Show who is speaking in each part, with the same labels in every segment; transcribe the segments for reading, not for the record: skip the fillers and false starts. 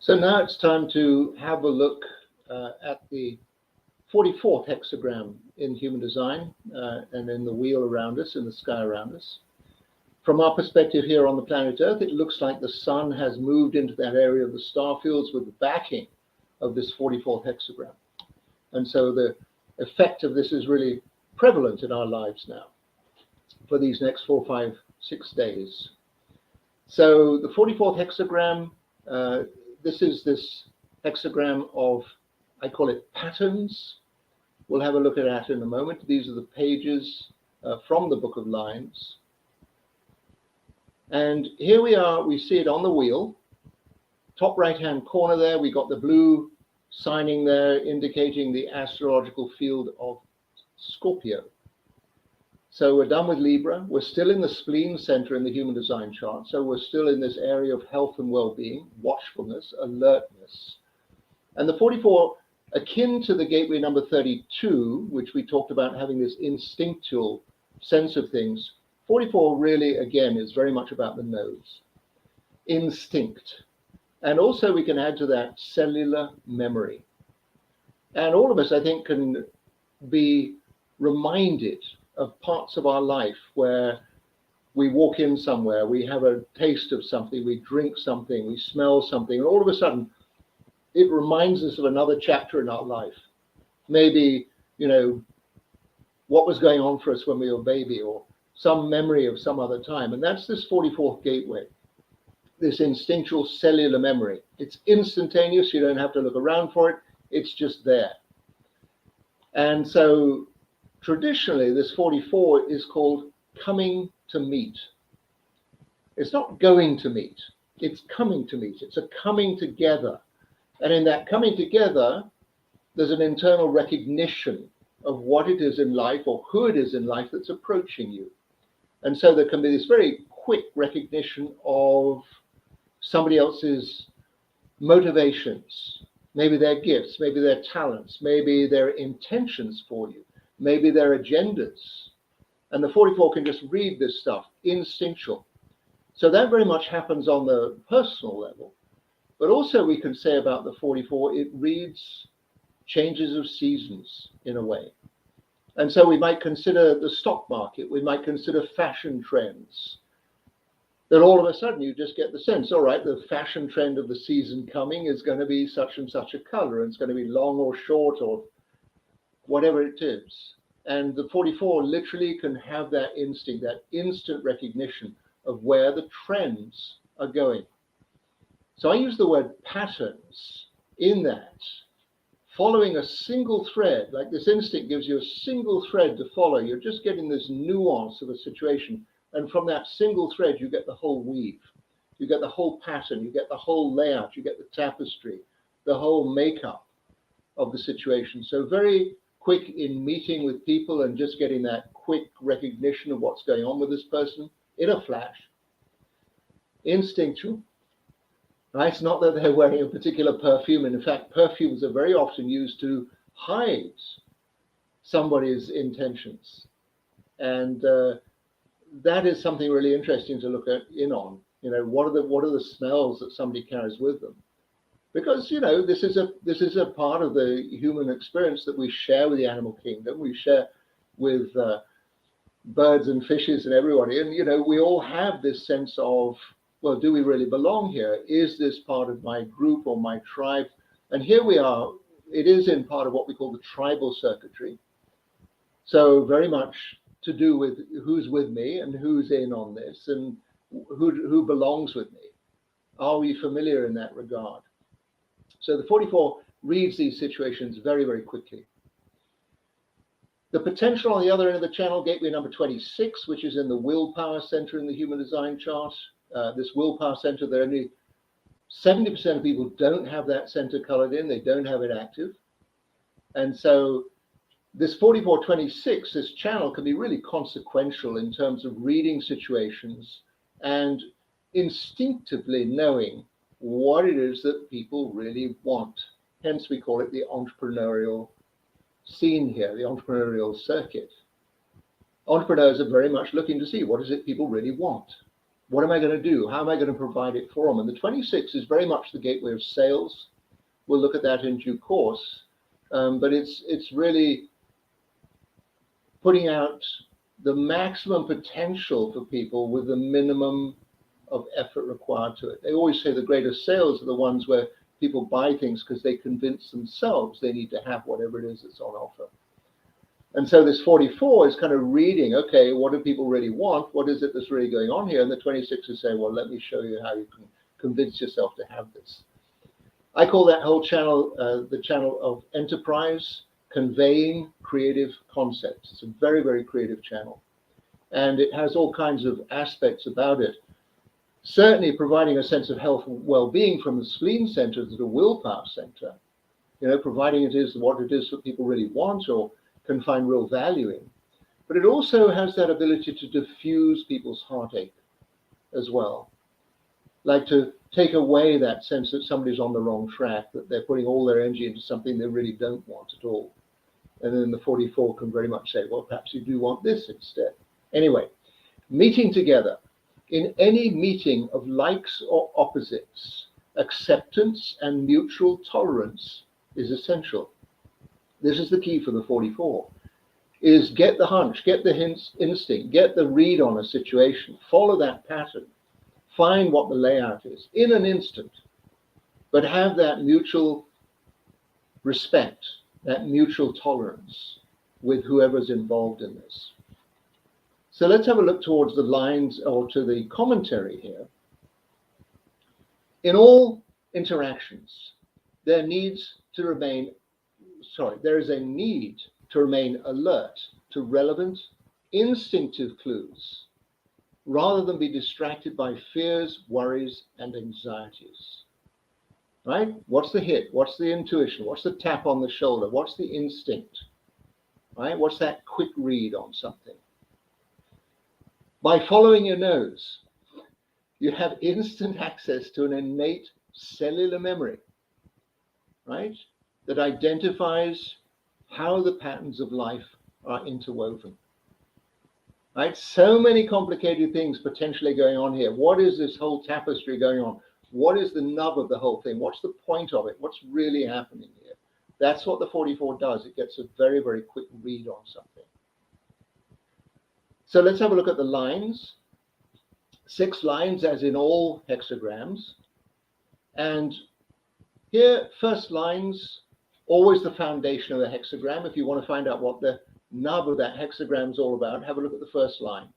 Speaker 1: So now it's time to have a look at the 44th hexagram in human design and in the wheel around us, in the sky around us. From our perspective here on the planet Earth, it looks like the sun has moved into that area of the star fields with the backing of this 44th hexagram. And so the effect of this is really prevalent in our lives now for these next 4, 5, 6 days. So the 44th hexagram, this is this hexagram of, I call it patterns. We'll have a look at that in a moment. These are the pages from the Book of Lines. And here we are, we see it on the wheel. Top right-hand corner there, we got the blue signing there indicating the astrological field of Scorpio. So we're done with Libra. We're still in the spleen center in the human design chart. So we're still in this area of health and well-being, watchfulness, alertness. And the 44, akin to the gateway number 32, which we talked about having this instinctual sense of things, 44 really, again, is very much about the nose, instinct. And also we can add to that cellular memory. And all of us, I think, can be reminded of parts of our life where we walk in somewhere, we have a taste of something, we drink something, we smell something, and all of a sudden it reminds us of another chapter in our life. Maybe, what was going on for us when we were a baby, or some memory of some other time. And that's this 44th gateway, this instinctual cellular memory. It's instantaneous, you don't have to look around for it, it's just there. And so traditionally, this 44 is called coming to meet. It's not going to meet, it's coming to meet. It's a coming together. And in that coming together, there's an internal recognition of what it is in life or who it is in life that's approaching you. And so there can be this very quick recognition of somebody else's motivations, maybe their gifts, maybe their talents, maybe their intentions for you, maybe their agendas. And the 44 can just read this stuff, instinctual. So that very much happens on the personal level. But also we can say about the 44, it reads changes of seasons in a way. And so we might consider the stock market, we might consider fashion trends, that all of a sudden you just get the sense, all right, the fashion trend of the season coming is going to be such and such a color, and it's going to be long or short or whatever it is. And the 44 literally can have that instinct, that instant recognition of where the trends are going. So I use the word patterns in that, following a single thread, like this instinct gives you a single thread to follow. You're just getting this nuance of a situation. And from that single thread, you get the whole weave. You get the whole pattern. You get the whole layout. You get the tapestry, the whole makeup of the situation. So very quick in meeting with people and just getting that quick recognition of what's going on with this person in a flash. Instinctual. Right? It's not that they're wearing a particular perfume. And in fact, perfumes are very often used to hide somebody's intentions. And that is something really interesting to look in on. What are the smells that somebody carries with them? Because this is a part of the human experience that we share with the animal kingdom. We share with birds and fishes and everybody. And we all have this sense of, well, do we really belong here? Is this part of my group or my tribe? And here we are. It is in part of what we call the tribal circuitry. So very much to do with who's with me and who's in on this and who belongs with me. Are we familiar in that regard? So the 44 reads these situations very, very quickly. The potential on the other end of the channel, gateway number 26, which is in the willpower center in the human design chart. This willpower center, there are only 70% of people don't have that center colored in. They don't have it active. And so this 4426, this channel can be really consequential in terms of reading situations and instinctively knowing what it is that people really want. Hence, we call it the entrepreneurial scene here, the entrepreneurial circuit. Entrepreneurs are very much looking to see what is it people really want. What am I going to do? How am I going to provide it for them? And the 26 is very much the gateway of sales. We'll look at that in due course. But it's really putting out the maximum potential for people with the minimum of effort required to it. They always say the greatest sales are the ones where people buy things because they convince themselves they need to have whatever it is that's on offer. And so this 44 is kind of reading, okay, what do people really want? What is it that's really going on here? And the 26 is saying, well, let me show you how you can convince yourself to have this. I call that whole channel the channel of enterprise, conveying creative concepts. It's a very, very creative channel. And it has all kinds of aspects about it. Certainly providing a sense of health and well-being from the spleen center to the willpower center, providing it is what it is that people really want or can find real value in. But it also has that ability to diffuse people's heartache as well. Like to take away that sense that somebody's on the wrong track, that they're putting all their energy into something they really don't want at all. And then the 44 can very much say, well, perhaps you do want this instead. Anyway, meeting together. In any meeting of likes or opposites, acceptance and mutual tolerance is essential. This is the key for the 44, is get the hunch, get the instinct, get the read on a situation, follow that pattern, find what the layout is in an instant, but have that mutual respect, that mutual tolerance with whoever's involved in this. So let's have a look towards the lines or to the commentary here. In all interactions, there is a need to remain alert to relevant, instinctive clues, rather than be distracted by fears, worries, and anxieties. Right? What's the hit? What's the intuition? What's the tap on the shoulder? What's the instinct? Right? What's that quick read on something? By following your nose, you have instant access to an innate cellular memory, right? That identifies how the patterns of life are interwoven, right? So many complicated things potentially going on here. What is this whole tapestry going on? What is the nub of the whole thing? What's the point of it? What's really happening here? That's what the 44 does. It gets a very, very quick read on something. So let's have a look at the lines. 6 lines, as in all hexagrams. And here, first lines, always the foundation of the hexagram. If you want to find out what the nub of that hexagram is all about, have a look at the first line.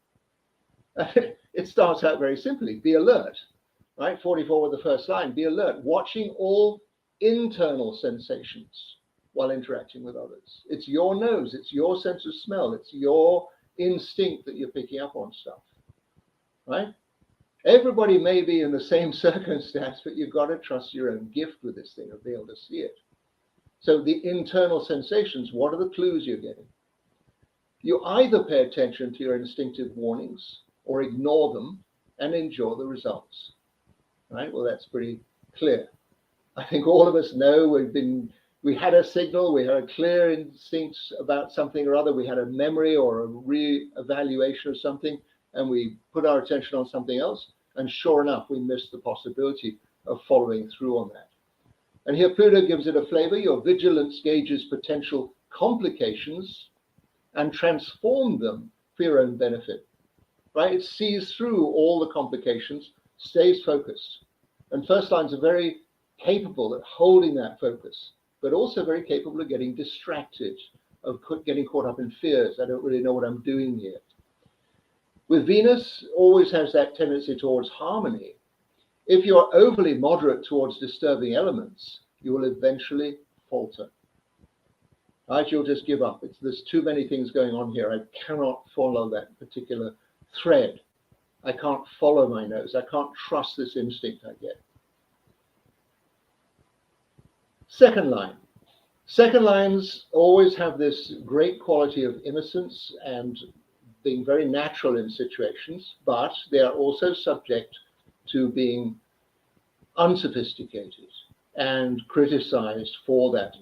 Speaker 1: It starts out very simply, be alert, right? 44 with the first line, be alert, watching all internal sensations while interacting with others. It's your nose, it's your sense of smell, it's your instinct that you're picking up on stuff, right? Everybody may be in the same circumstance, but you've got to trust your own gift with this thing of being able to see it. So the internal sensations, what are the clues you're getting? You either pay attention to your instinctive warnings or ignore them and enjoy the results, right? Well, that's pretty clear. I think all of us know we had a signal, we had a clear instinct about something or other, we had a memory or a re-evaluation of something, and we put our attention on something else, and sure enough, we missed the possibility of following through on that. And here Pluto gives it a flavor. Your vigilance gauges potential complications and transform them for your own benefit, right? It sees through all the complications, stays focused. And first lines are very capable at holding that focus, but also very capable of getting distracted, of getting caught up in fears. I don't really know what I'm doing here. With Venus, always has that tendency towards harmony. If you're overly moderate towards disturbing elements, you will eventually falter. Right? You'll just give up. There's too many things going on here. I cannot follow that particular thread. I can't follow my nose. I can't trust this instinct I get. Second line. Second lines always have this great quality of innocence and being very natural in situations, but they are also subject to being unsophisticated and criticized for that,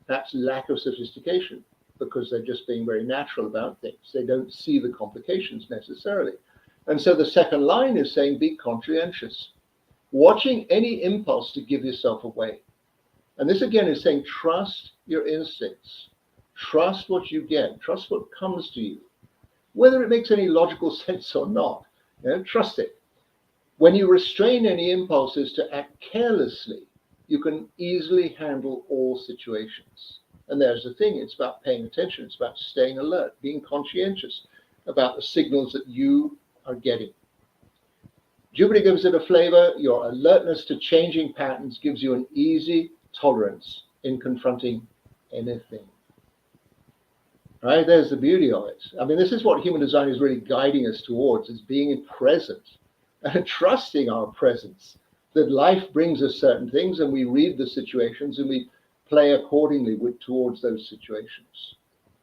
Speaker 1: perhaps lack of sophistication, because they're just being very natural about things. They don't see the complications necessarily. And so the second line is saying, be conscientious, watching any impulse to give yourself away. And this again is saying, trust your instincts, trust what you get, trust what comes to you, whether it makes any logical sense or not. Trust it. When you restrain any impulses to act carelessly, you can easily handle all situations. And there's the thing, it's about paying attention, it's about staying alert, being conscientious about the signals that you are getting. Jupiter gives it a flavor. Your alertness to changing patterns gives you an easy tolerance in confronting anything. Right? There's the beauty of it. I mean, this is what human design is really guiding us towards, is being present and trusting our presence, that life brings us certain things and we read the situations and we play accordingly towards those situations,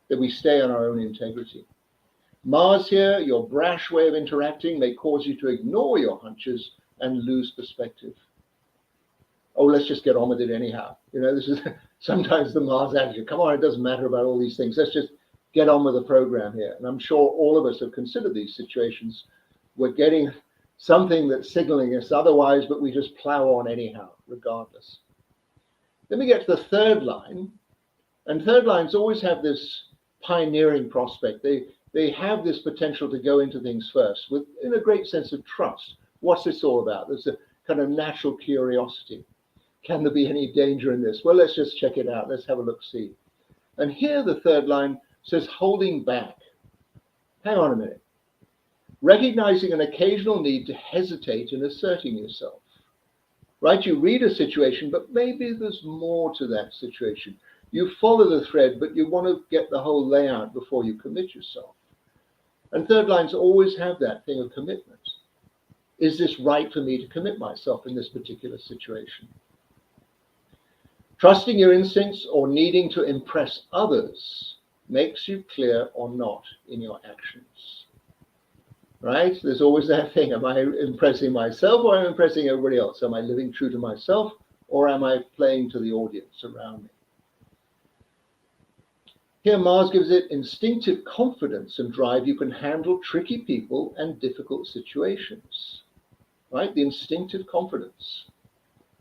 Speaker 1: that we stay on our own integrity. Mars here, your brash way of interacting may cause you to ignore your hunches and lose perspective. Oh, let's just get on with it anyhow. This is sometimes the Mars attitude. Come on, it doesn't matter about all these things. Let's just get on with the program here. And I'm sure all of us have considered these situations. We're getting something that's signaling us otherwise, but we just plow on anyhow, regardless. Then we get to the third line. And third lines always have this pioneering prospect. They have this potential to go into things first in a great sense of trust. What's this all about? There's a kind of natural curiosity. Can there be any danger in this? Well, let's just check it out. Let's have a look, see. And here the third line says holding back. Hang on a minute. Recognizing an occasional need to hesitate in asserting yourself. Right? You read a situation, but maybe there's more to that situation. You follow the thread, but you want to get the whole layout before you commit yourself. And third lines always have that thing of commitment. Is this right for me to commit myself in this particular situation? Trusting your instincts or needing to impress others makes you clear or not in your actions. Right? There's always that thing. Am I impressing myself or am I impressing everybody else? Am I living true to myself or am I playing to the audience around me? Here, Mars gives it instinctive confidence and drive. You can handle tricky people and difficult situations, right? The instinctive confidence,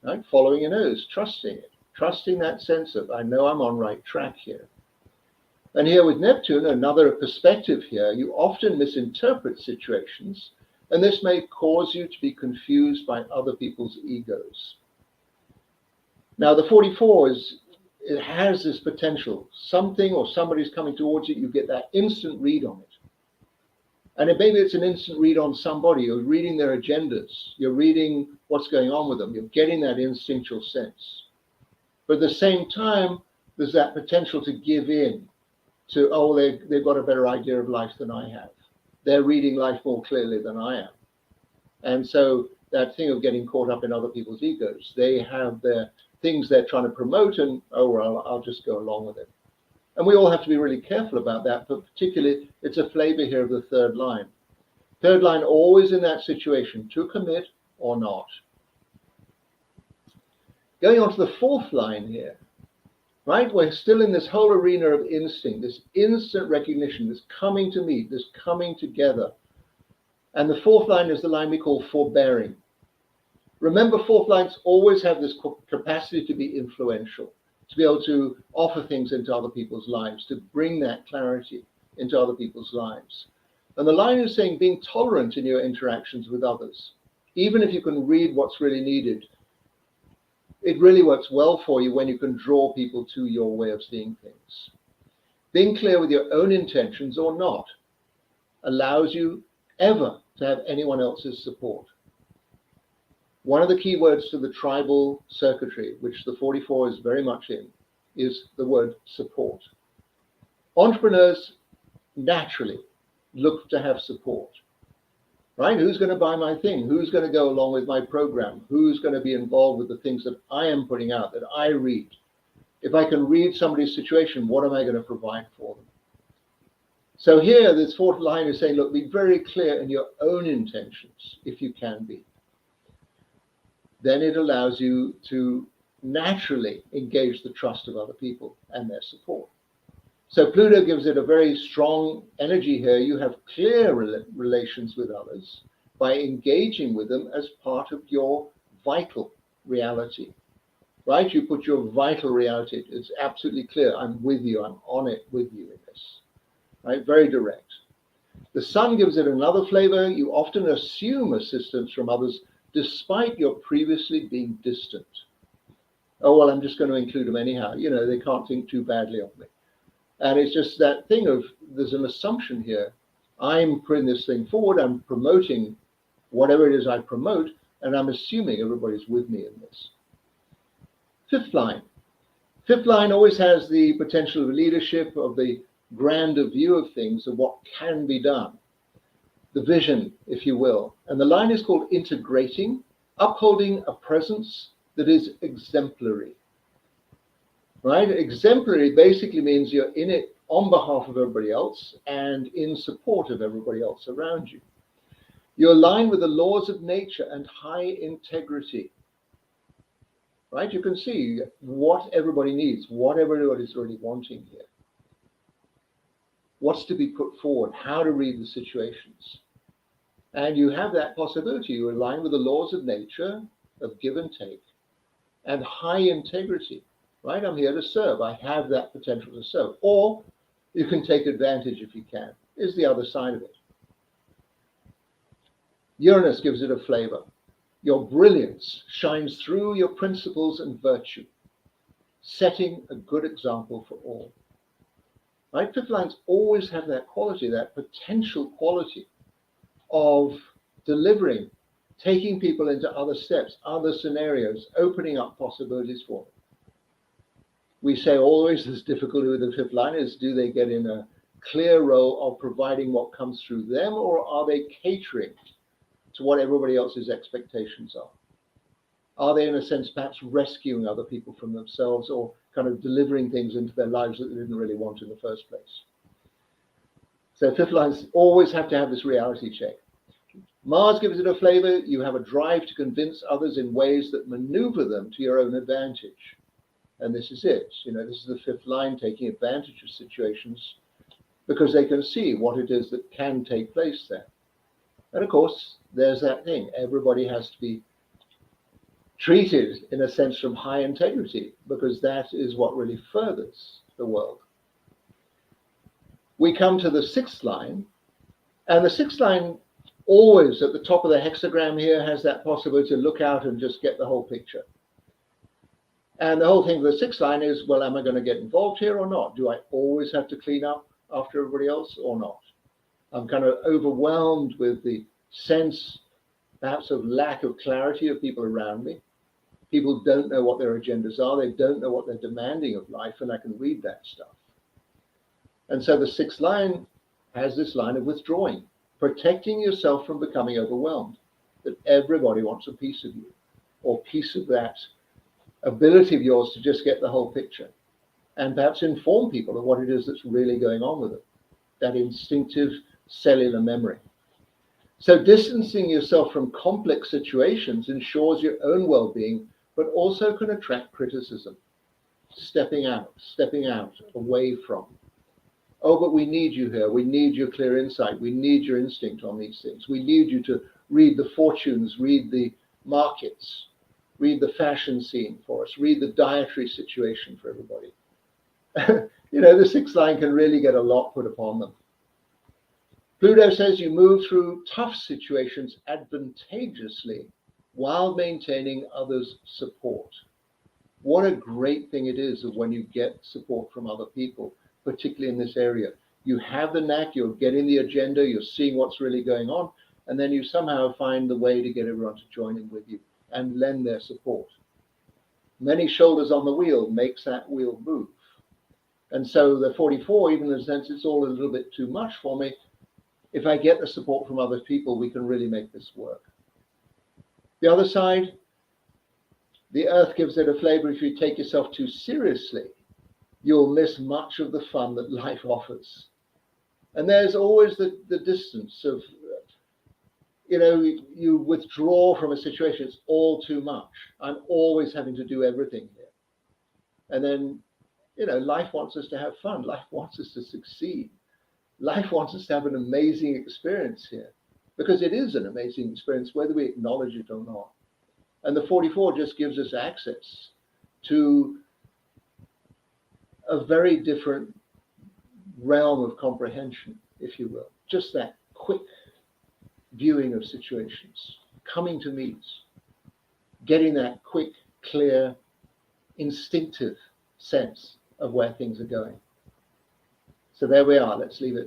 Speaker 1: right? Following your nose, trusting it, trusting that sense of, I know I'm on right track here. And here with Neptune, another perspective here, you often misinterpret situations, and this may cause you to be confused by other people's egos. Now, the 44 it has this potential. Something or somebody's coming towards it, you get that instant read on it. And maybe it's an instant read on somebody. You're reading their agendas. You're reading what's going on with them. You're getting that instinctual sense. But at the same time, there's that potential to give in to, oh, they've got a better idea of life than I have. They're reading life more clearly than I am. And so that thing of getting caught up in other people's egos, they have their things they're trying to promote, and oh well, I'll just go along with it. And we all have to be really careful about that, but particularly it's a flavor here of the third line. Third line always in that situation, to commit or not. Going on to the fourth line here, right? We're still in this whole arena of instinct, this instant recognition, this coming to meet, this coming together. And the fourth line is the line we call forbearing. Remember, fourth lines always have this capacity to be influential, to be able to offer things into other people's lives, to bring that clarity into other people's lives. And the line is saying being tolerant in your interactions with others. Even if you can read what's really needed, it really works well for you when you can draw people to your way of seeing things. Being clear with your own intentions or not allows you ever to have anyone else's support. One of the key words to the tribal circuitry, which the 44 is very much in, is the word support. Entrepreneurs naturally look to have support, right? Who's going to buy my thing? Who's going to go along with my program? Who's going to be involved with the things that I am putting out, that I read? If I can read somebody's situation, what am I going to provide for them? So here, this fourth line is saying, look, be very clear in your own intentions, if you can be. Then it allows you to naturally engage the trust of other people and their support. So Pluto gives it a very strong energy here. You have clear relations with others by engaging with them as part of your vital reality, right? You put your vital reality, it's absolutely clear. I'm with you, I'm on it with you in this, right? Very direct. The sun gives it another flavor. You often assume assistance from others despite your previously being distant. Oh, well, I'm just going to include them anyhow. You know, they can't think too badly of me. And it's just that thing of there's an assumption here. I'm putting this thing forward. I'm promoting whatever it is I promote, and I'm assuming everybody's with me in this. Fifth line. Fifth line always has the potential of leadership, of the grander view of things, of what can be done. The vision, if you will. And the line is called integrating, upholding a presence that is exemplary. Right? Exemplary basically means you're in it on behalf of everybody else and in support of everybody else around you. You're aligned with the laws of nature and high integrity. Right? You can see what everybody needs, what everybody's really wanting here. What's to be put forward, how to read the situations. And you have that possibility. You align with the laws of nature, of give and take, and high integrity. Right? I'm here to serve. I have that potential to serve. Or you can take advantage if you can, is the other side of it. Uranus gives it a flavor. Your brilliance shines through your principles and virtue, setting a good example for all. Right? Fifth lines always have that quality, that potential quality of delivering, taking people into other steps, other scenarios, opening up possibilities for them. We say always there's difficulty with the fifth line is, do they get in a clear role of providing what comes through them, or are they catering to what everybody else's expectations are? Are they, in a sense, perhaps rescuing other people from themselves, or kind of delivering things into their lives that they didn't really want in the first place? So fifth lines always have to have this reality check. Mars gives it a flavor. You have a drive to convince others in ways that maneuver them to your own advantage. And this is it. You know, this is the fifth line, taking advantage of situations because they can see what it is that can take place there. And of course, there's that thing. Everybody has to be treated, in a sense, from high integrity, because that is what really furthers the world. We come to the sixth line, and the sixth line always at the top of the hexagram here has that possibility to look out and just get the whole picture. And the whole thing with the sixth line is, well, am I going to get involved here or not? Do I always have to clean up after everybody else or not? I'm kind of overwhelmed with the sense, perhaps, of lack of clarity of people around me. People don't know what their agendas are. They don't know what they're demanding of life, and I can read that stuff. And so the sixth line has this line of withdrawing, protecting yourself from becoming overwhelmed, that everybody wants a piece of you, or piece of that ability of yours to just get the whole picture, and perhaps inform people of what it is that's really going on with it, that instinctive cellular memory. So distancing yourself from complex situations ensures your own well-being, but also can attract criticism. Stepping out, away from. Oh, but we need you here. We need your clear insight. We need your instinct on these things. We need you to read the fortunes, read the markets, read the fashion scene for us, read the dietary situation for everybody. You know, the sixth line can really get a lot put upon them. Pluto says you move through tough situations advantageously while maintaining others' support. What a great thing it is when you get support from other people, particularly in this area. You have the knack, you're getting the agenda, you're seeing what's really going on, and then you somehow find the way to get everyone to join in with you and lend their support. Many shoulders on the wheel makes that wheel move. And so the 44, even in a sense, it's all a little bit too much for me. If I get the support from other people, we can really make this work. The other side, the earth gives it a flavor. If you take yourself too seriously, you'll miss much of the fun that life offers. And there's always the distance of, you know, you withdraw from a situation, it's all too much. I'm always having to do everything here. And then life wants us to have fun. Life wants us to succeed. Life wants us to have an amazing experience here, because it is an amazing experience, whether we acknowledge it or not. And the 44 just gives us access to a very different realm of comprehension, if you will. Just that quick viewing of situations, coming to meets, getting that quick, clear, instinctive sense of where things are going. So there we are. Let's leave it there.